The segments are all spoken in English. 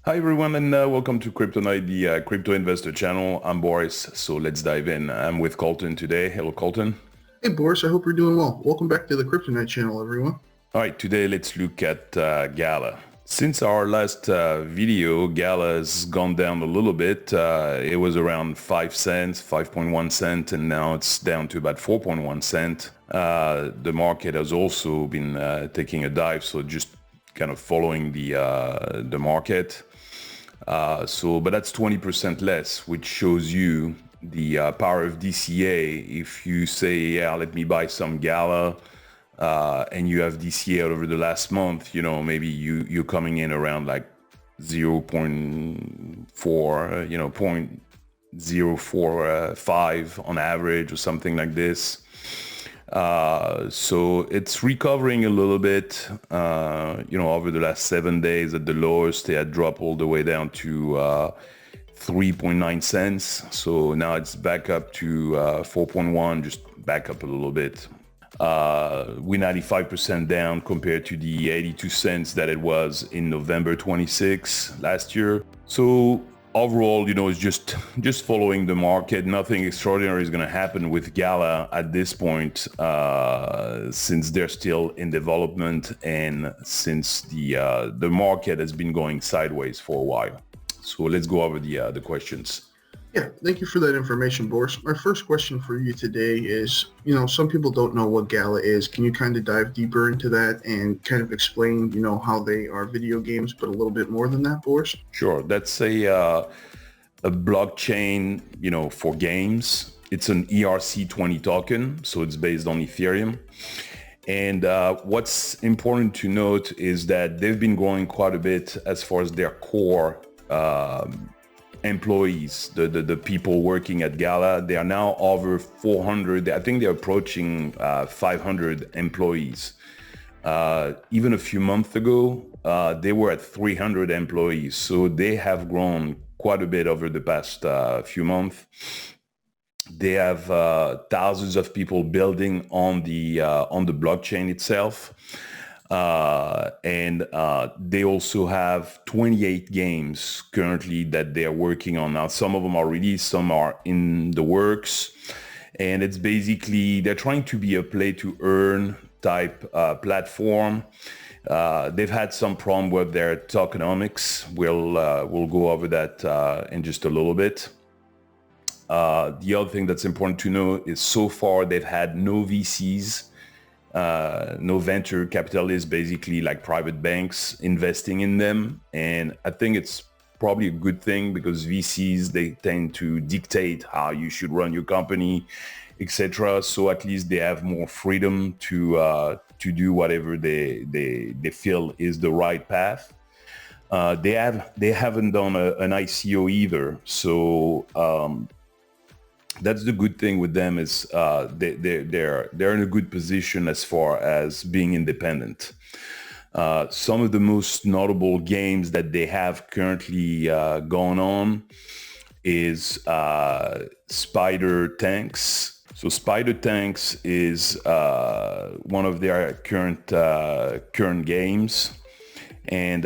Hi everyone and welcome to Crypto Night, the crypto investor channel. I'm Boris, so let's dive in. I'm with Colton today. Hello Colton. Hey Boris, I hope you're doing well. Welcome back to the Kryptonite channel, everyone. All right, today let's look at Gala. Since our last video, Gala has gone down a little bit. It was around 5 cents, 5.1 cent, and now it's down to about 4.1 cent. The market has also been taking a dive, so just kind of following the market. But that's 20% less, which shows you the power of DCA. If you say, yeah, let me buy some Gala, and you have DCA over the last month, maybe you're coming in around like 0.4, 0.045 on average or something like this. So it's recovering a little bit, over the last 7 days. At the lowest, they had dropped all the way down to 3.9 cents. So now it's back up to 4.1, just back up a little bit. We're 95% down compared to the 82 cents that it was in November 26 last year. So overall, it's just following the market. Nothing extraordinary is going to happen with Gala at this point, since they're still in development and since the market has been going sideways for a while. So let's go over the questions. Yeah, thank you for that information, Boris. My first question for you today is, some people don't know what Gala is. Can you kind of dive deeper into that and kind of explain, how they are video games, but a little bit more than that, Boris? Sure. That's a blockchain, for games. It's an ERC20 token, so it's based on Ethereum. And what's important to note is that they've been growing quite a bit as far as their core employees, the people working at Gala. They are now over 400. I think they're approaching 500 employees. Even a few months ago, they were at 300 employees. So they have grown quite a bit over the past few months. They have thousands of people building on the blockchain itself. And they also have 28 games currently that they're working on. Now, some of them are released, some are in the works. And it's basically, they're trying to be a play-to-earn type platform. They've had some problem with their tokenomics. We'll go over that in just a little bit. The other thing that's important to know is so far they've had no VCs, no venture capitalists, basically like private banks investing in them. And I think it's probably a good thing because VCs, they tend to dictate how you should run your company, etc. So at least they have more freedom to do whatever they feel is the right path. They haven't done an ICO either. So that's the good thing with them is they're in a good position as far as being independent. Some of the most notable games that they have currently going on is Spider Tanks. So Spider Tanks is one of their current games. And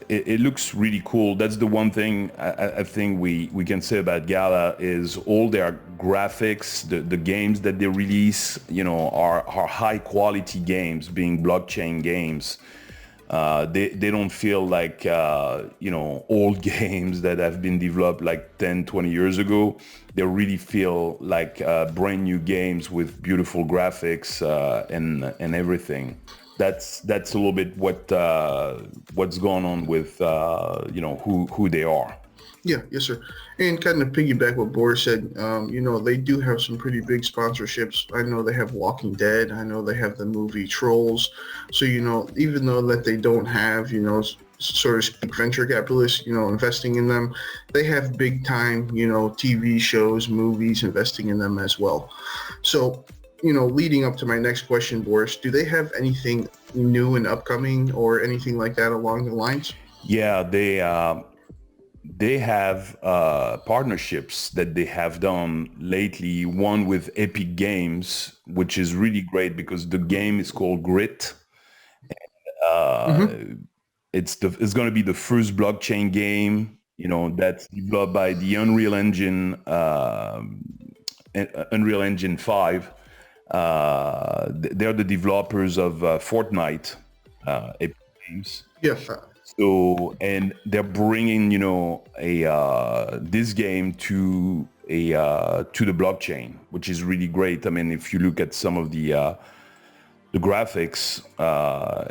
it looks really cool. That's the one thing I think we can say about Gala is all their graphics, the games that they release, are high quality games, being blockchain games. They don't feel like, old games that have been developed like 10, 20 years ago. They really feel like brand new games with beautiful graphics and everything. That's a little bit what's going on with who they are. Yeah, yes, sir. And kind of piggyback what Boris said, they do have some pretty big sponsorships. I know they have Walking Dead. I know they have the movie Trolls. So, even though that they don't have, sort of speak venture capitalists, investing in them, they have big time, TV shows, movies investing in them as well. So, leading up to my next question, Boris, do they have anything new and upcoming or anything like that along the lines? Yeah, they have partnerships that they have done lately. One with Epic Games, which is really great because the game is called Grit. Uh, Mm-hmm. it's going to be the first blockchain game, that's developed by the Unreal Engine 5. They're the developers of Fortnite, Epic Games. Yeah. So, and they're bringing, this game to the blockchain, which is really great. I mean, if you look at some of the graphics,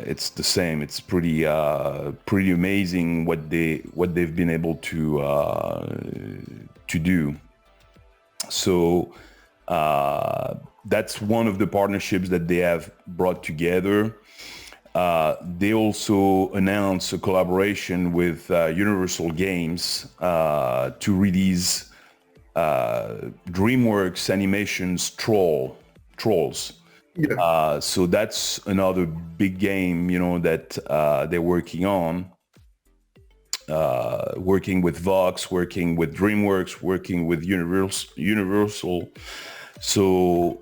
it's the same. It's pretty amazing what they've been able to do. So that's one of the partnerships that they have brought together. They also announced a collaboration with Universal Games to release DreamWorks Animation's Trolls. Yeah. So that's another big game, that they're working on. Working with Vox, working with DreamWorks, working with Universal. So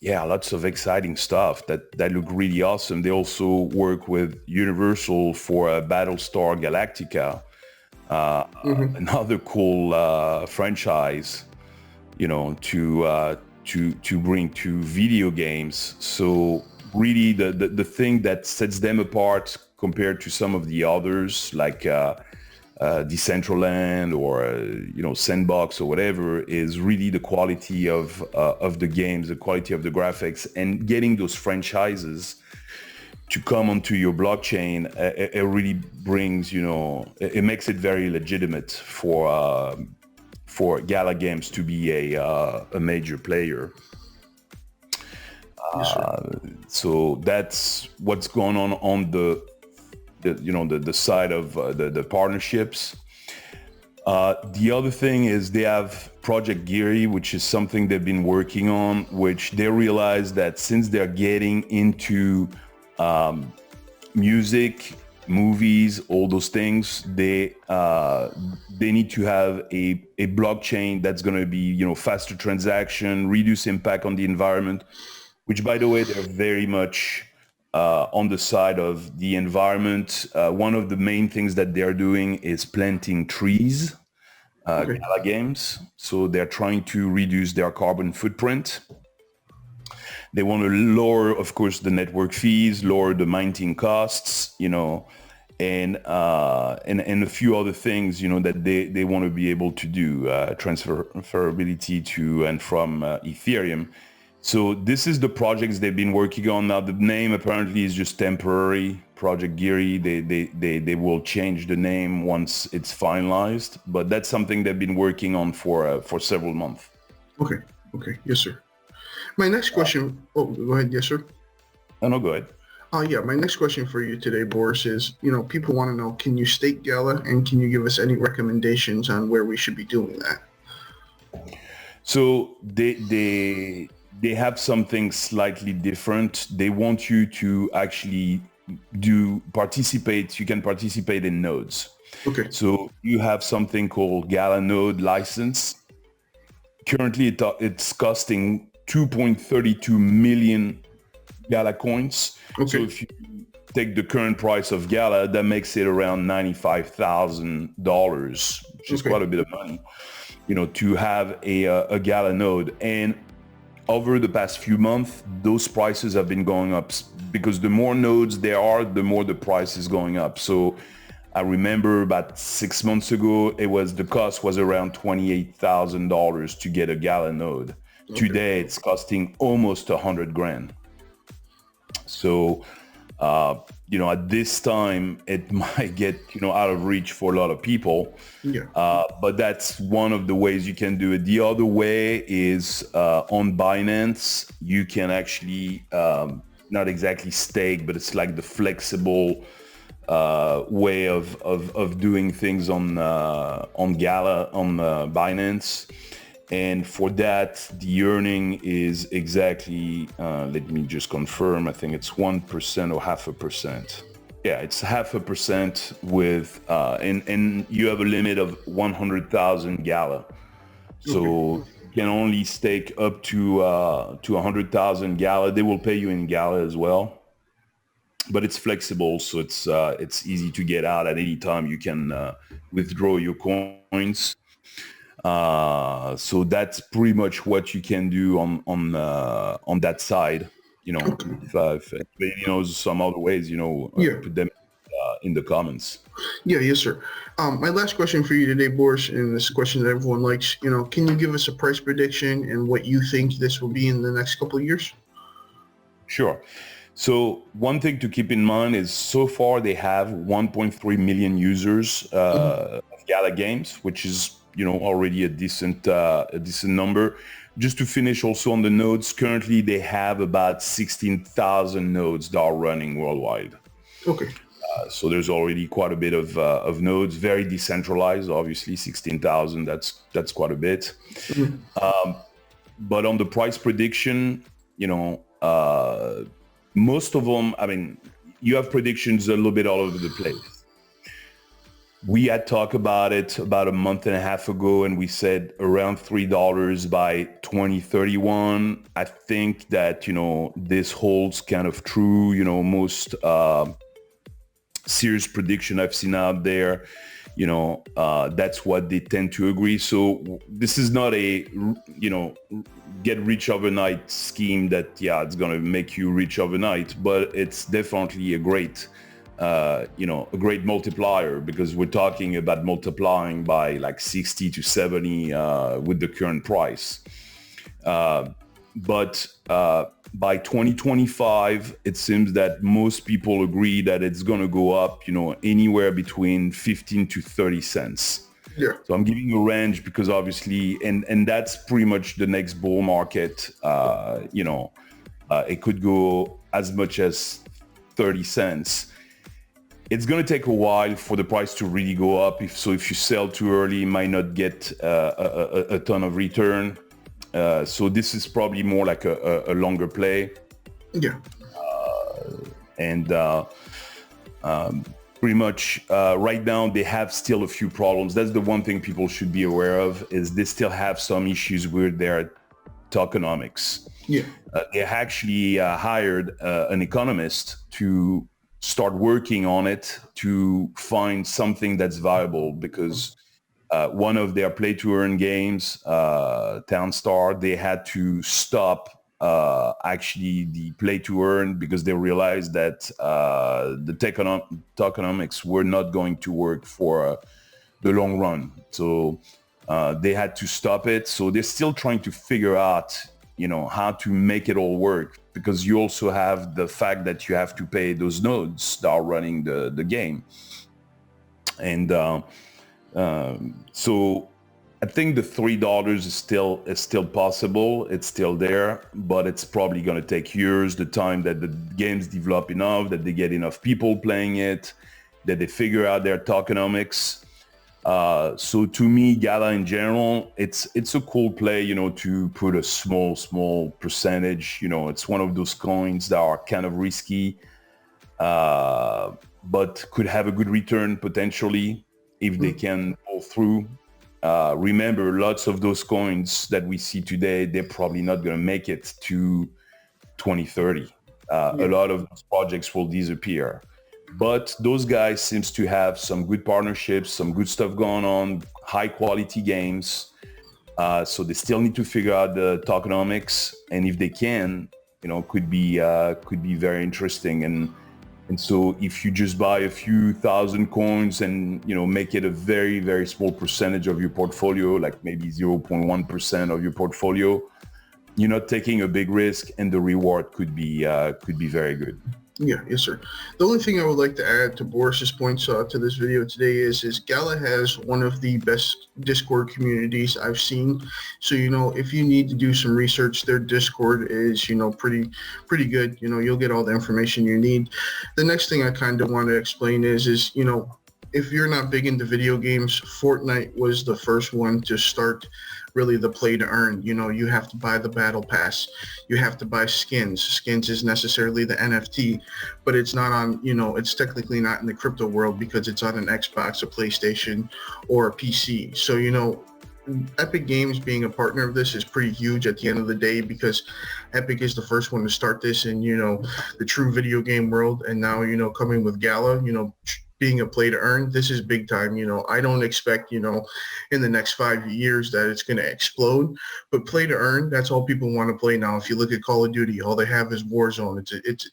lots of exciting stuff that look really awesome. They also work with Universal for Battlestar Galactica, another cool franchise, to bring to video games. So really the thing that sets them apart compared to some of the others, like Decentraland or Sandbox or whatever, is really the quality of the games, the quality of the graphics, and getting those franchises to come onto your blockchain. It really brings, it makes it very legitimate for Gala Games to be a major player. Yes, So that's what's going on the side of the partnerships. The other thing is they have Project Geary, which is something they've been working on, which they realize that since they're getting into music, movies, all those things, they need to have a blockchain that's going to be, faster transaction, reduce impact on the environment, which, by the way, they're very much on the side of the environment. One of the main things that they're doing is planting trees, Gala Games. So they're trying to reduce their carbon footprint. They want to lower, of course, the network fees, lower the minting costs, and a few other things, that they want to be able to do, transferability to and from Ethereum. So this is the projects they've been working on. Now the name apparently is just temporary, Project Geary. They will change the name once it's finalized, but that's something they've been working on for several months. Okay. Yes, sir. My next question. Oh, go ahead. Yes, sir. No, go ahead. My next question for you today, Boris, is, people want to know, can you stake Gala, and can you give us any recommendations on where we should be doing that? So they have something slightly different. They want you to actually participate. You can participate in nodes. Okay. So you have something called Gala Node license. Currently, it's costing 2.32 million Gala coins. Okay. So if you take the current price of Gala, that makes it around $95,000, which is quite a bit of money, to have a Gala node. And over the past few months, those prices have been going up because the more nodes there are, the more the price is going up. So I remember about 6 months ago, the cost was around $28,000 to get a Gala node. Okay. Today, it's costing almost $100,000. So, at this time, it might get, out of reach for a lot of people. Yeah. But that's one of the ways you can do it. The other way is on Binance, you can actually, not exactly stake, but it's like the flexible way of doing things on Gala, on Binance. And for that, the earning is exactly, let me just confirm, I think it's 1% or 0.5%. Yeah, it's 0.5% with, and you have a limit of 100,000 Gala. So you can only stake up to 100,000 Gala. They will pay you in Gala as well. but it's flexible, so it's easy to get out at any time. You can withdraw your coins. So that's pretty much what you can do on that side. You know, Okay. if anybody knows some other ways, Yeah. put them in the comments. Yeah, yes, sir. My last question for you today, Boris, and this question that everyone likes, can you give us a price prediction and what you think this will be in the next couple of years? Sure. So one thing to keep in mind is so far they have 1.3 million users of Gala Games, which is already a decent number. Just to finish also on the nodes, currently they have about 16,000 nodes that are running worldwide. Okay. So there's already quite a bit of nodes, very decentralized. Obviously, 16,000. That's quite a bit. But on the price prediction, most of them, I mean, you have predictions a little bit all over the place. We had talked about it about a month and a half ago, and we said around $3 by 2031. I think that, this holds kind of true. Most serious prediction I've seen out there, that's what they tend to agree. So this is not a, get rich overnight scheme that, it's going to make you rich overnight, but it's definitely a great multiplier, because we're talking about multiplying by like 60 to 70 with the current price. But by 2025, it seems that most people agree that it's going to go up, anywhere between 15 to 30 cents. Yeah. So I'm giving you a range because obviously, and that's pretty much the next bull market. It could go as much as 30 cents. It's going to take a while for the price to really go up. If you sell too early, you might not get a ton of return. So this is probably more like a longer play. Yeah. Pretty much right now they have still a few problems. That's the one thing people should be aware of, is they still have some issues with their tokenomics. Yeah. They actually hired an economist to start working on it to find something that's viable, because one of their play-to-earn games, Townstar, they had to stop actually the play-to-earn because they realized that the tokenomics were not going to work for the long run. So they had to stop it. So they're still trying to figure out, how to make it all work, because you also have the fact that you have to pay those nodes that are running the game. And so I think the $3 is still possible. It's still there, but it's probably going to take years. The time that the games develop enough, that they get enough people playing it, that they figure out their tokenomics. So to me, Gala in general, it's a cool play, to put a small percentage. It's one of those coins that are kind of risky, but could have a good return potentially if they can pull through. Remember, lots of those coins that we see today, they're probably not going to make it to 2030. A lot of those projects will disappear. But those guys seems to have some good partnerships, some good stuff going on, high quality games. So they still need to figure out the tokenomics, and if they can, could be very interesting. And so if you just buy a few thousand coins and, make it a very, very small percentage of your portfolio, like maybe 0.1% of your portfolio, you're not taking a big risk, and the reward could be very good. Yeah, yes, sir. The only thing I would like to add to Boris's points to this video today is Gala has one of the best Discord communities I've seen. So, if you need to do some research, their Discord is, pretty good. You'll get all the information you need. The next thing I kind of want to explain is, if you're not big into video games, Fortnite was the first one to start really the play to earn. You have to buy the battle pass. You have to buy skins. Skins is necessarily the NFT, but it's not on, it's technically not in the crypto world because it's on an Xbox, a PlayStation, or a PC. So, Epic Games being a partner of this is pretty huge at the end of the day, because Epic is the first one to start this in, the true video game world. And now, coming with Gala, being a play to earn, this is big time. I don't expect, in the next 5 years that it's going to explode, but play to earn, that's all people want to play now. If you look at Call of Duty, all they have is Warzone.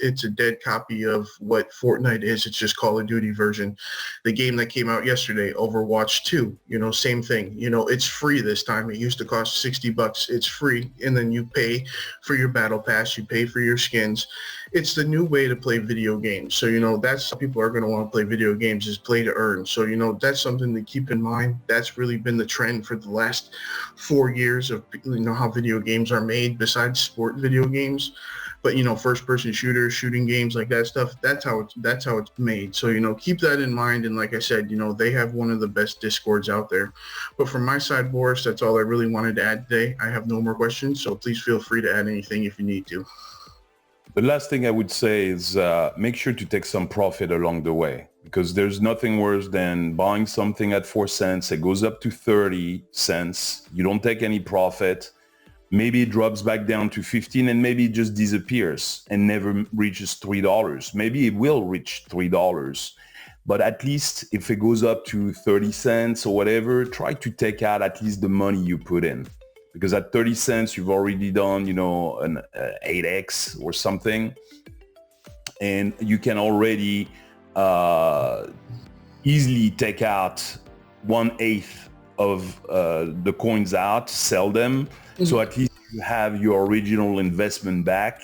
It's a dead copy of what Fortnite is. It's just Call of Duty version. The game that came out yesterday, Overwatch 2, same thing. It's free this time. It used to cost $60. It's free. And then you pay for your battle pass. You pay for your skins. It's the new way to play video games. So, that's how people are going to want to play video games, is play to earn. So, that's something to keep in mind. That's really been the trend for the last 4 years of, how video games are made besides sport video games. But, first person shooters, shooting games, like that stuff, that's how it's made. So, keep that in mind. And like I said, they have one of the best Discords out there. But from my side, Boris, that's all I really wanted to add today. I have no more questions. So please feel free to add anything if you need to. The last thing I would say is make sure to take some profit along the way, because there's nothing worse than buying something at 4 cents. It goes up to 30 cents. You don't take any profit. Maybe it drops back down to 15, and maybe it just disappears and never reaches $3. Maybe it will reach $3. But at least if it goes up to 30 cents or whatever, try to take out at least the money you put in. Because at 30 cents, you've already done, an 8x or something. And you can already easily take out 1/8 of the coins out, sell them. Mm-hmm. So at least you have your original investment back.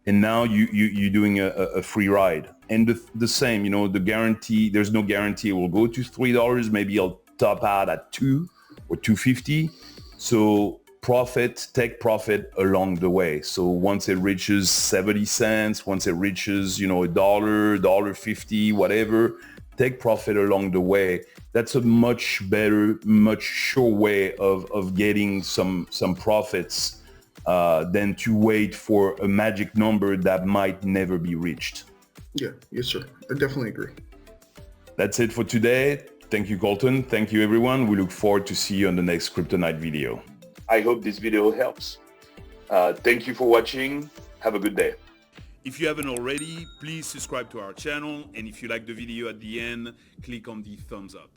And now you're doing a free ride. And the same, the guarantee, there's no guarantee it will go to $3. Maybe I'll top out at $2 or $2.50. So take profit along the way. So once it reaches 70 cents, once it reaches, $1, $1.50, whatever, take profit along the way. That's a much better, much sure way of getting some profits than to wait for a magic number that might never be reached. Yeah, yes, sir. I definitely agree. That's it for today. Thank you, Colton. Thank you, everyone. We look forward to see you on the next Kryptonite video. I hope this video helps. Thank you for watching. Have a good day. If you haven't already, please subscribe to our channel. And if you like the video at the end, click on the thumbs up.